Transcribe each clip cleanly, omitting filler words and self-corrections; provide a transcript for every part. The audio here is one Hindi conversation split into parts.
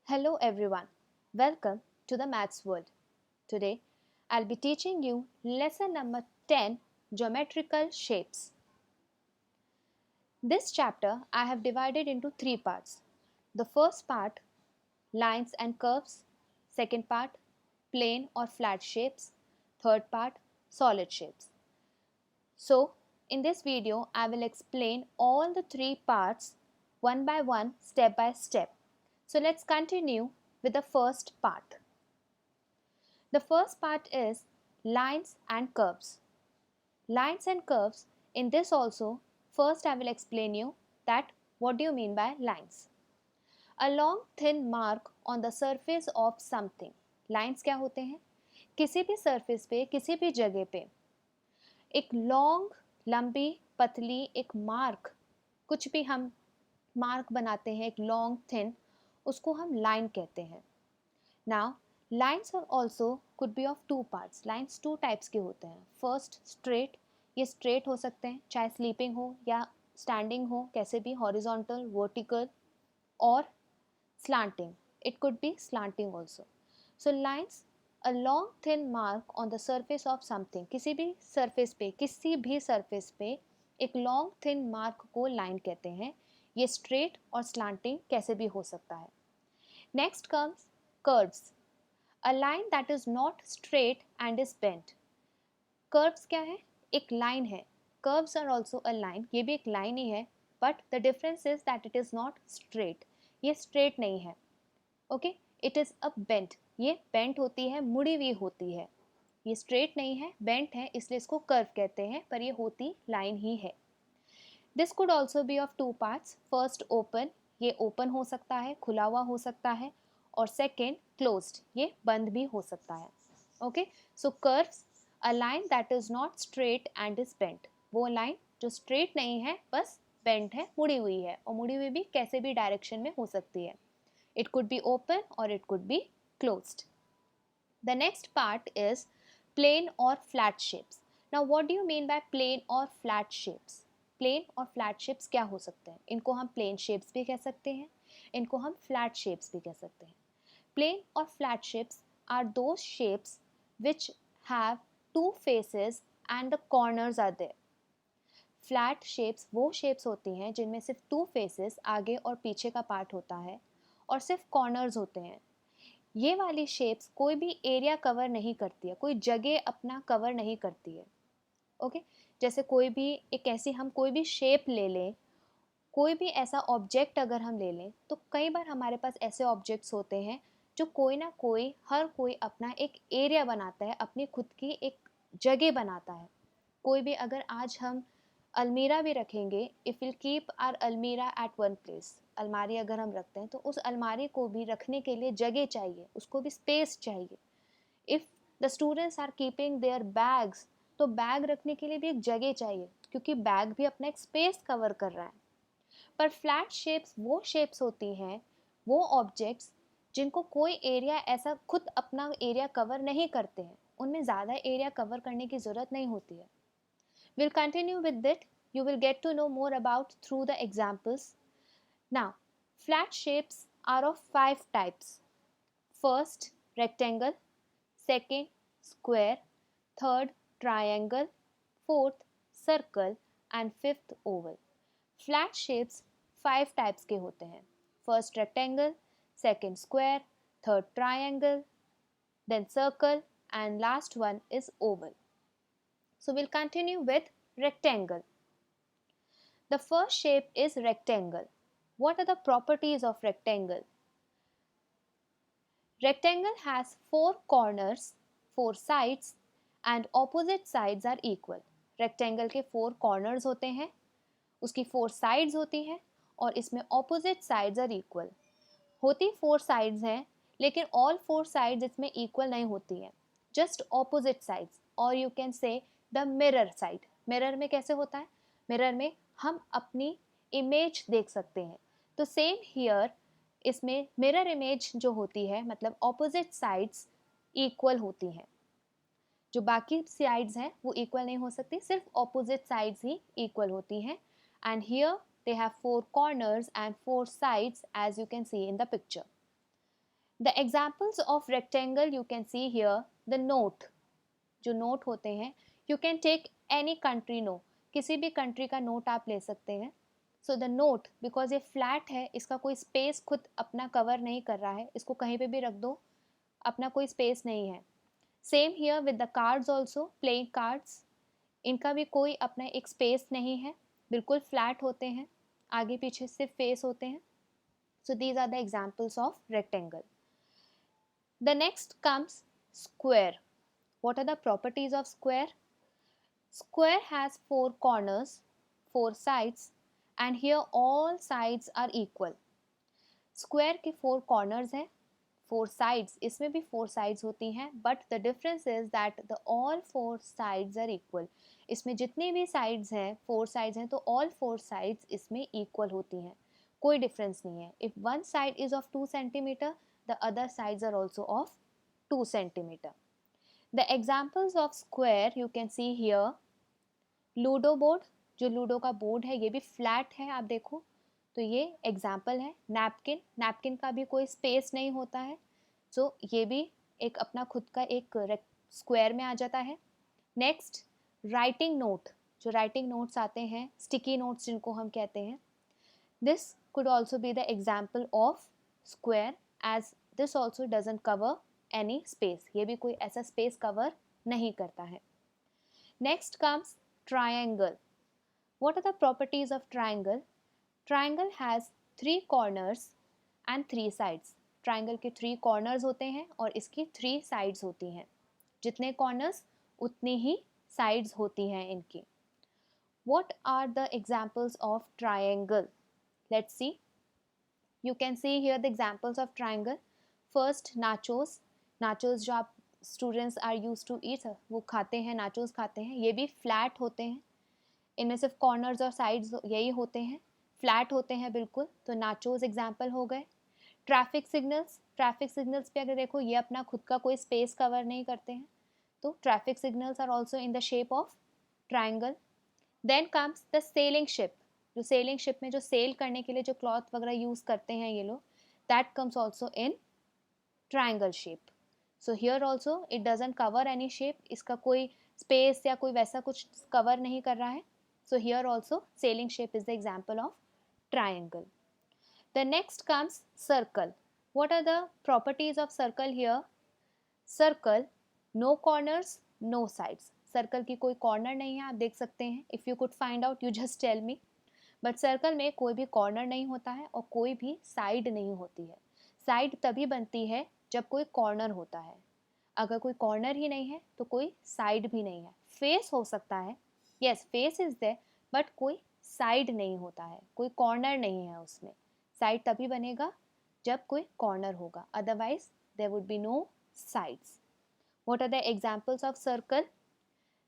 Hello everyone, welcome to the Maths World. Today I'll be teaching you lesson number 10 Geometrical Shapes. This chapter I have divided into three parts. The first part, lines and curves. Second part, plane or flat shapes. Third part, solid shapes. So, in this video I will explain all the three parts one by one, step by step. So let's continue with the first part. The first part is lines and curves. Lines and curves, in this also, first I will explain you that what do you mean by lines. A long thin mark on the surface of something. Lines क्या होते हैं? किसी भी surface पे, किसी भी जगह पे एक लॉन्ग, लंबी, पतली एक मार्क, कुछ भी हम मार्क बनाते हैं एक लॉन्ग थिन, उसको हम लाइन कहते हैं. Now lines also could be of two parts. Lines two types के होते हैं. फर्स्ट स्ट्रेट, ये स्ट्रेट हो सकते हैं चाहे स्लीपिंग हो या स्टैंडिंग हो, कैसे भी, हॉरिजॉन्टल, वर्टिकल और slanting. It could B slanting also. So lines, a long thin mark on the surface of something. किसी भी सरफेस पे, किसी भी सरफेस पे एक लॉन्ग थिन मार्क को लाइन कहते हैं. ये स्ट्रेट और स्लांटिंग कैसे भी हो सकता है. Next comes curves. A line that is not straight and is bent. Curves क्या है? एक line है. Curves are also a line. ये भी एक line ही है. But the difference is that it is not straight. ये straight नहीं है. Okay? It is a bent. ये bent होती है, मुड़ी हुई होती है. ये straight नहीं है, bent है, इसलिए इसको curve कहते हैं, पर ये होती line ही है. This could also be of two parts. First open. ये open हो सकता है, खुला हुआ हो सकता है. और सेकेंड क्लोज्ड, ये बंद भी हो सकता है. Okay, so curves, a line that is not straight and is bent. वो लाइन जो स्ट्रेट नहीं है, बस बेंट है, मुड़ी हुई है. और मुड़ी हुई भी कैसे भी डायरेक्शन में हो सकती है. इट कुड बी ओपन और it could be closed. The next part is plane और flat shapes. Now what do you mean by plane और फ्लैट शेप्स. प्लेन और फ्लैट शेप्स क्या हो सकते हैं? इनको हम प्लेन शेप्स भी कह सकते हैं, इनको हम फ्लैट शेप्स भी कह सकते हैं. Plane or flat shapes are those shapes which have two faces and the corners are there. Flat shapes वो shapes होती हैं जिनमें सिर्फ two faces, आगे और पीछे का पार्ट होता है, और सिर्फ corners होते हैं. ये वाली shapes कोई भी एरिया कवर नहीं करती है, कोई जगह अपना कवर नहीं करती है. ओके, जैसे कोई भी एक ऐसी हम कोई भी शेप ले लें, कोई भी ऐसा ऑब्जेक्ट अगर हम ले लें, तो कई बार हमारे पास ऐसे ऑब्जेक्ट्स होते हैं जो कोई ना कोई, हर कोई अपना एक एरिया बनाता है, अपनी खुद की एक जगह बनाता है. कोई भी, अगर आज हम अलमीरा भी रखेंगे, इफ़ विल कीप आर अलमीरा एट वन प्लेस, अलमारी अगर हम रखते हैं तो उस अलमारी को भी रखने के लिए जगह चाहिए, उसको भी स्पेस चाहिए. If the students are keeping their bags, तो बैग रखने के लिए भी एक जगह चाहिए, क्योंकि बैग भी अपना एक स्पेस कवर कर रहा है. पर फ्लैट शेप्स वो शेप्स होती हैं, वो ऑब्जेक्ट्स जिनको कोई एरिया ऐसा खुद अपना एरिया कवर नहीं करते हैं, उनमें ज़्यादा एरिया कवर करने की ज़रूरत नहीं होती है. Will continue with that. You will get to know more about through the examples. Now flat shapes are of 5 types. First rectangle, second square, third triangle, fourth circle and fifth oval. Flat shapes 5 types के होते हैं. First rectangle, second square, third triangle, then circle, and last one is oval. So we'll continue with rectangle. The first shape is rectangle. What are the properties of rectangle? Rectangle has 4 corners, 4 sides, and opposite sides are equal. Rectangle के 4 corners होते हैं, उसकी 4 sides होती हैं, और इसमें opposite sides are equal. होती 4 साइड्स हैं, लेकिन ऑल 4 साइड्स इसमें इक्वल नहीं होती हैं, जस्ट ऑपोजिट साइड्स, और यू कैन से द मिरर साइड. मिरर में कैसे होता है? मिरर में हम अपनी इमेज देख सकते हैं. तो सेम हियर, इसमें मिरर इमेज जो होती है, मतलब ऑपोजिट साइड्स इक्वल होती हैं. जो बाकी साइड्स हैं वो इक्वल नहीं हो सकती, सिर्फ ऑपोजिट साइड्स ही इक्वल होती हैं. And here they have 4 corners and 4 sides, as you can see in the picture. The examples of rectangle you can see here, the note, जो नोट होते हैं, you can take any country note, किसी भी कंट्री का नोट आप ले सकते हैं. सो द नोट, बिकॉज ये फ्लैट है, इसका कोई स्पेस खुद अपना कवर नहीं कर रहा है, इसको कहीं पे भी रख दो, अपना कोई स्पेस नहीं है. Same here with the cards also, playing cards, इनका भी कोई अपना एक स्पेस नहीं है, बिल्कुल फ्लैट होते हैं, आगे पीछे सिर्फ फेस होते हैं. So these are the examples of rectangle. The next comes square. What are the properties of square? Square has 4 corners, 4 sides, and here all sides are equal. Square के 4 corners हैं, 4 sides, इसमें भी 4 sides होती हैं, but the difference is that the all 4 sides are equal. इसमें जितनी भी sides हैं, 4 sides हैं, तो all 4 sides इसमें equal होती हैं, कोई difference नहीं है. If one side is of 2 centimeter, the other sides are also of 2 centimeter. The examples of square you can see here. Ludo board, जो लूडो का बोर्ड है ये भी फ्लैट है, आप देखो तो ये एग्जाम्पल है. नैपकिन, नैपकिन का भी कोई स्पेस नहीं होता है, सो ये भी एक अपना खुद का एक स्क्वायर में आ जाता है. नेक्स्ट, राइटिंग नोट, जो राइटिंग नोट्स आते हैं, स्टिकी नोट्स जिनको हम कहते हैं, this could also be the example of square, as this also doesn't cover any space, ये भी कोई ऐसा स्पेस कवर नहीं करता है. Next comes triangle. What are the properties of triangle? Triangle has 3 corners and 3 sides. Triangle के 3 corners होते हैं और इसकी 3 sides होती हैं. जितने corners उतनी ही sides होती हैं इनकी. What are the examples of triangle? Let's see. You can see here the examples of triangle. First, nachos. Nachos जो आप students are use to eat, वो खाते हैं, नाचोस खाते हैं, ये भी फ्लैट होते हैं, इनमें सिर्फ कॉर्नर्स और साइड्स यही होते हैं, फ्लैट होते हैं बिल्कुल, तो नाचोस एग्जाम्पल हो गए. ट्रैफिक सिग्नल्स, ट्रैफिक सिग्नल्स पे अगर देखो ये अपना खुद का कोई स्पेस कवर नहीं करते हैं, तो traffic signals are also in the shape of triangle. Then comes the sailing ship, जो सेलिंग शिप में जो सेल करने के लिए जो क्लॉथ वगैरह यूज करते हैं ये लोग, that comes also in triangle shape. So here also it doesn't cover any shape, इसका कोई स्पेस या कोई वैसा कुछ कवर नहीं कर रहा है. So here also selling shape is the example of triangle. The next comes circle. what are the properties of circle here? Circle, no corners, no sides. Circle की कोई कॉर्नर नहीं है, आप देख सकते हैं. If you could find out you just tell me. But circle में कोई भी कॉर्नर नहीं होता है और कोई भी साइड नहीं होती है. साइड तभी बनती है जब कोई कॉर्नर होता है, अगर कोई कॉर्नर ही नहीं है तो कोई साइड भी नहीं है. फेस हो सकता है, yes face is there, but कोई साइड नहीं होता है, कोई कॉर्नर नहीं है उसमें. साइड तभी बनेगा जब कोई कॉर्नर होगा, otherwise there would be no sides. What are the examples of circle?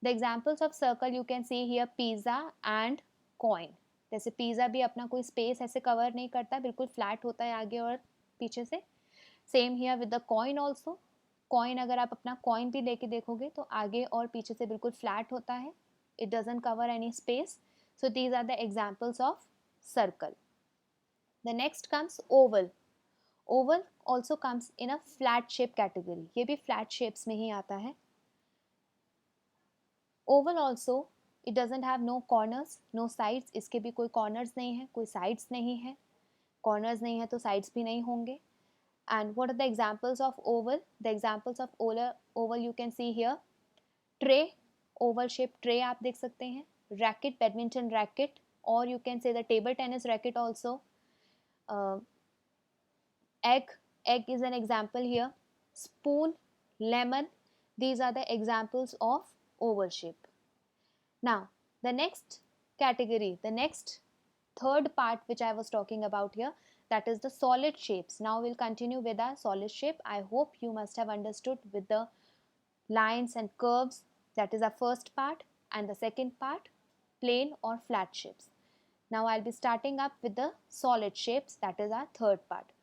The examples of circle you can see here, pizza and coin. जैसे पिज़्ज़ा भी अपना कोई स्पेस ऐसे कवर नहीं करता, बिल्कुल फ्लैट होता है आगे और पीछे से. Same here with the coin also. Coin अगर आप अपना कॉइन भी लेके देखोगे तो आगे और पीछे से बिल्कुल फ्लैट होता है, it doesn't cover any space. So these are the examples of circle. The next comes oval. Oval also comes in a flat shape category, ये भी फ्लैट शेप्स में ही आता है. Oval also it doesn't have no corners, no sides, इसके भी कोई कॉर्नर्स नहीं है, कोई साइड्स नहीं है. कॉर्नर्स नहीं है तो साइड्स भी नहीं होंगे. And what are the examples of oval? The examples of oval you can see here. Tray, oval shaped tray आप देख सकते हैं. Racket, badminton racket, or you can say the table tennis racket also. Egg, egg is an example here. Spoon, lemon, these are the examples of oval shape. Now the next category, the next third part which I was talking about here, that is the solid shapes. Now we'll continue with our solid shape. I hope you must have understood with the lines and curves, that is our first part, and the second part, plane or flat shapes. Now I'll be starting up with the solid shapes, that is our third part.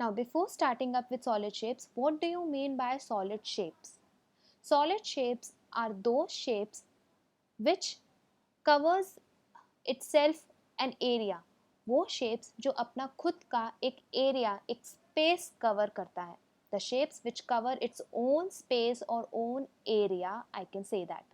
Now before starting up with solid shapes, what do you mean by solid shapes? Solid shapes are those shapes which covers itself an area. वो शेप्स जो अपना खुद का एक एरिया, एक स्पेस कवर करता है. The shapes which cover its own space और own area, I can say that.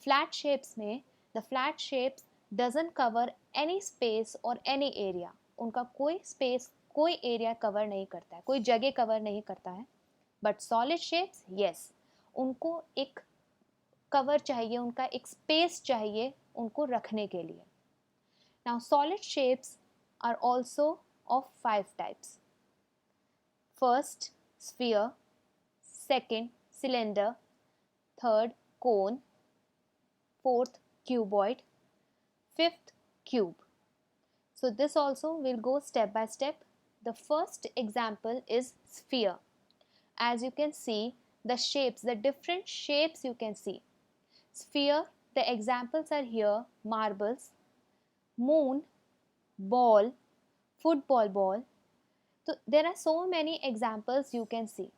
Flat shapes में the flat shapes doesn't cover any space और एनी एरिया. उनका कोई स्पेस कोई एरिया कवर नहीं करता है, कोई जगह कवर नहीं करता है. बट सॉलिड शेप्स यस, उनको एक कवर चाहिए, उनका एक स्पेस चाहिए उनको रखने के लिए. Now solid shapes are also of 5 types. First sphere, second cylinder, third cone, fourth cuboid, fifth cube. So this also will go step by step. The first example is sphere. As you can see, the shapes, the different shapes you can see. Sphere, the examples are here: marbles, moon, ball, football ball. So there are so many examples you can see.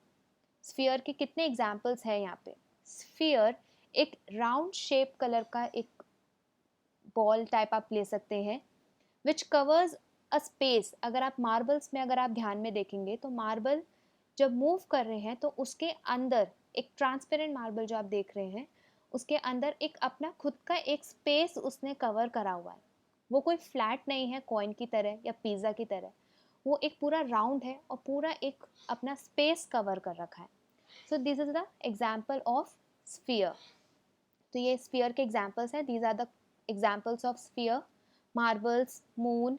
Sphere के कितने एग्जाम्पल्स हैं यहाँ पे. स्फीयर एक राउंड शेप कलर का एक बॉल टाइप आप ले सकते हैं विच कवर्स अ स्पेस. अगर आप मार्बल्स में अगर आप ध्यान में देखेंगे तो मार्बल जब मूव कर रहे हैं तो उसके अंदर एक ट्रांसपेरेंट मार्बल जो आप देख रहे हैं उसके अंदर एक अपना खुद का एक स्पेस उसने कवर करा हुआ है. वो कोई फ्लैट नहीं है कॉइन की तरह या पिज़्ज़ा की तरह, वो एक पूरा राउंड है और पूरा एक अपना स्पेस कवर कर रखा है. So this is the example of sphere. तो ये स्फीयर के एग्जाम्पल्स हैं. These are the examples of sphere: marbles, moon,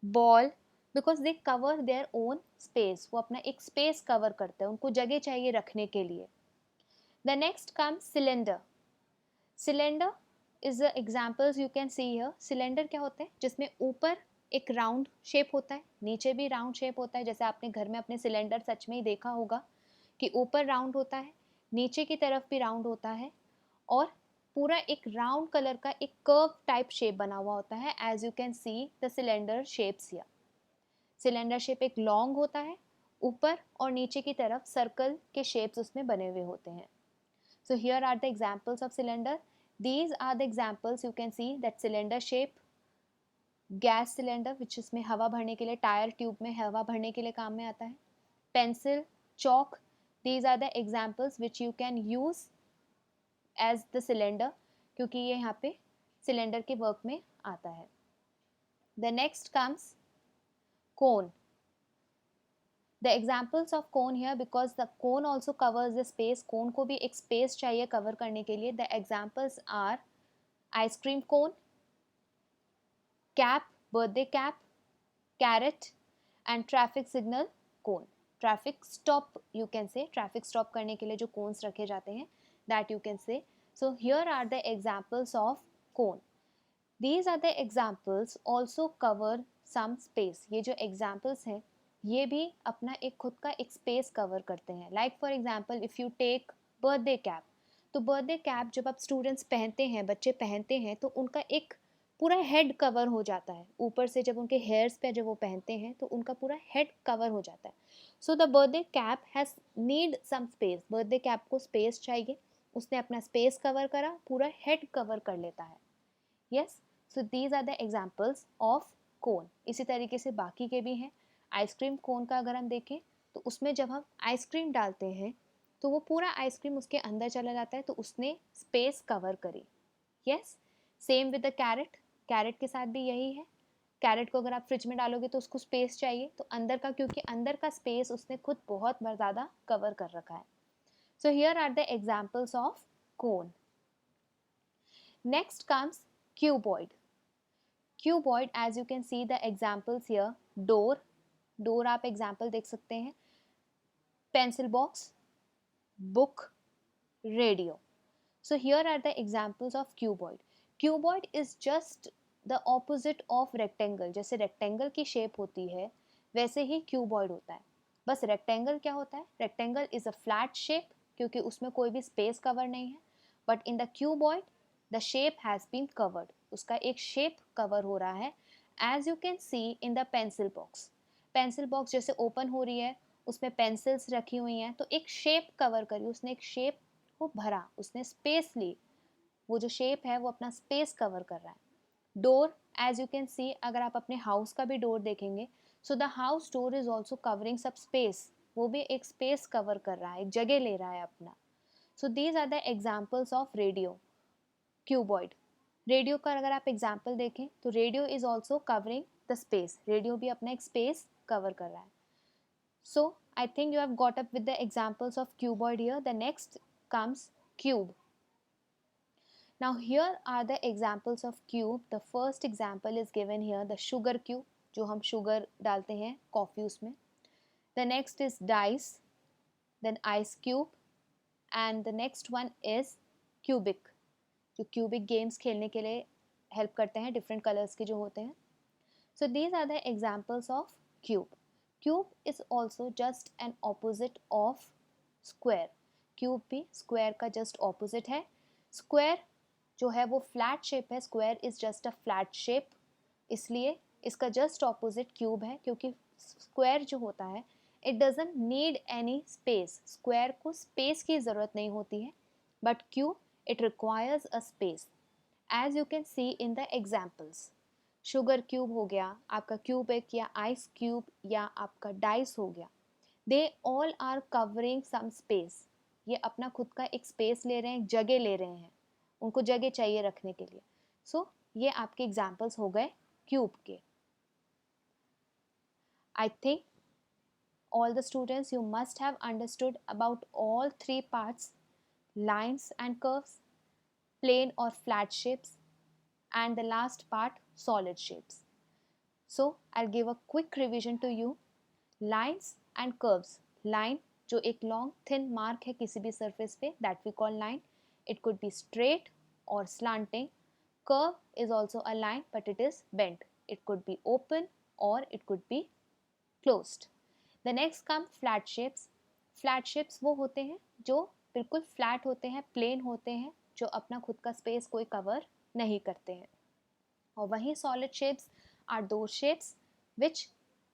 ball, because they cover their own space. वो अपना एक स्पेस कवर करते हैं, उनको जगह चाहिए रखने के लिए. The next comes cylinder. Cylinder is the examples you can see here. Cylinder क्या होते हैं? जिसमें ऊपर एक राउंड शेप होता है, नीचे भी राउंड शेप होता है. जैसे आपने घर में अपने सिलेंडर सच में ही देखा होगा कि ऊपर राउंड होता है, नीचे की तरफ भी राउंड होता है और पूरा एक राउंड कलर का एक कर्व टाइप शेप बना हुआ होता है. As you can see the cylinder shapes here. Cylinder shape एक लॉन्ग होता है, ऊपर और नीचे की तरफ सर्कल के शेप्स उसमें बने हुए होते हैं. So here are the examples of cylinder. These are the examples you can see that cylinder shape. Gas cylinder which इसमें हवा भरने के लिए, टायर ट्यूब में हवा भरने के लिए काम में आता है. Pencil, Chowk, these are the examples which you can use as the cylinder, क्योंकि ये यहाँ पे सिलेंडर के वर्क में आता है. The next comes cone. The examples of cone here, because the cone also covers the space. cone को भी एक space चाहिए cover करने के लिए. The examples are ice cream cone, cap, birthday cap, carrot and traffic signal cone. Traffic stop you can से, ट्रैफिक स्टॉप करने के लिए जो कोन्स रखे जाते हैं that you can say. So here are the examples of cone. These are the examples also cover some space. ये जो एग्जाम्पल्स हैं ये भी अपना एक खुद का एक स्पेस कवर करते हैं. Like for example if you take birthday cap, तो बर्थडे कैप जब आप स्टूडेंट्स पहनते हैं, बच्चे पहनते हैं, तो उनका एक पूरा हेड कवर हो जाता है. ऊपर से जब उनके हेयर्स पे जब वो पहनते हैं तो उनका पूरा हेड कवर हो जाता है. So the birthday cap has need some space. Birthday cap को स्पेस चाहिए, उसने अपना स्पेस कवर करा, पूरा हेड कवर कर लेता है. Yes, so these are the examples of cone. इसी तरीके से बाकी के भी हैं. आइसक्रीम कोन का अगर हम देखें तो उसमें जब हम आइसक्रीम डालते हैं तो वो पूरा आइसक्रीम उसके अंदर चला जाता है, तो उसने स्पेस कवर करी. Yes, same with the carrot. Carrot के साथ भी यही है. कैरेट को अगर आप फ्रिज में डालोगे तो उसको स्पेस चाहिए, तो अंदर का, क्योंकि अंदर का स्पेस उसने खुद बहुत ज़्यादा कवर कर रखा है. So here are the examples of cone. Next comes cuboid. Cuboid, as you can see the examples here. Door, door आप एग्जाम्पल देख सकते हैं. Pencil box, book, radio. So here are the examples of cuboid. Cuboid is just the opposite of rectangle. जैसे rectangle की shape होती है वैसे ही cuboid होता है. बस rectangle क्या होता है? Rectangle is a flat shape क्योंकि उसमें कोई भी space cover नहीं है. But in the cuboid the shape has been covered. उसका एक shape cover हो रहा है. As you can see in the pencil box. Pencil box जैसे open हो रही है, उसमें pencils रखी हुई हैं, तो एक shape cover करी, उसने एक shape वो भरा, उसने स्पेस ली. वो जो शेप है वो अपना स्पेस कवर कर रहा है. Door, as you can see, अगर आप अपने हाउस का भी डोर देखेंगे, so the house door is also covering some space, वो भी एक स्पेस कवर कर रहा है, एक जगह ले रहा है अपना. So these are the examples of radio, cuboid. Radio का अगर आप एग्जाम्पल देखें तो radio is also covering the space, radio भी अपना एक स्पेस कवर कर रहा है. So I think you have got up with the examples of cuboid here. The next comes cube. Now here are the examples of cube. The first example is given here, the sugar cube, जो हम sugar डालते हैं कॉफ़ी उसमें. The next is dice, then ice cube, and the next one is cubic, जो cubic games खेलने के लिए help करते हैं, different colors के जो होते हैं. So these are the examples of cube. Cube is also just an opposite of square. Cube भी square का just opposite है. Square जो है वो flat shape है, square is just a flat shape, इसलिए इसका just opposite cube है, क्योंकि square जो होता है it doesn't need any space. Square को space की ज़रूरत नहीं होती है, but cube it requires a space, as you can see in the examples. Sugar cube हो गया, आपका क्यूबिक या आइस क्यूब या आपका डाइस हो गया, they all are covering some space. ये अपना खुद का एक स्पेस ले रहे हैं, जगह ले रहे हैं, उनको जगह चाहिए रखने के लिए. सो ये आपके एग्जाम्पल्स हो गए क्यूब के. I think all the students, you must have understood about all three parts: lines and curves, plane or flat shapes, and the last part, solid shapes. So I'll give a quick revision to you. Lines and curves. Line जो एक long thin mark है किसी भी surface पे, that we call line. It could be straight or slanting. Curve is also a line but it is bent. It could be open or it could be closed. The next come flat shapes. Flat shapes वो होते हैं जो बिल्कुल flat होते हैं, plain होते हैं, जो अपना खुद का space कोई cover नहीं करते हैं. और वहीं solid shapes are those shapes which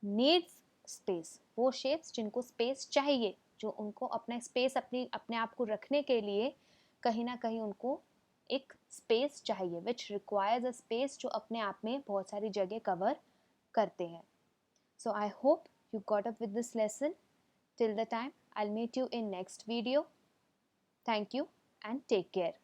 needs space. वो shapes जिनको space चाहिए, जो उनको अपना space अपने आप को रखने के लिए कहीं ना कहीं उनको एक space चाहिए, which requires a space, जो अपने आप में बहुत सारी जगह cover करते हैं. So I hope you got up with this lesson. Till the time, I'll meet you in next video. Thank you and take care.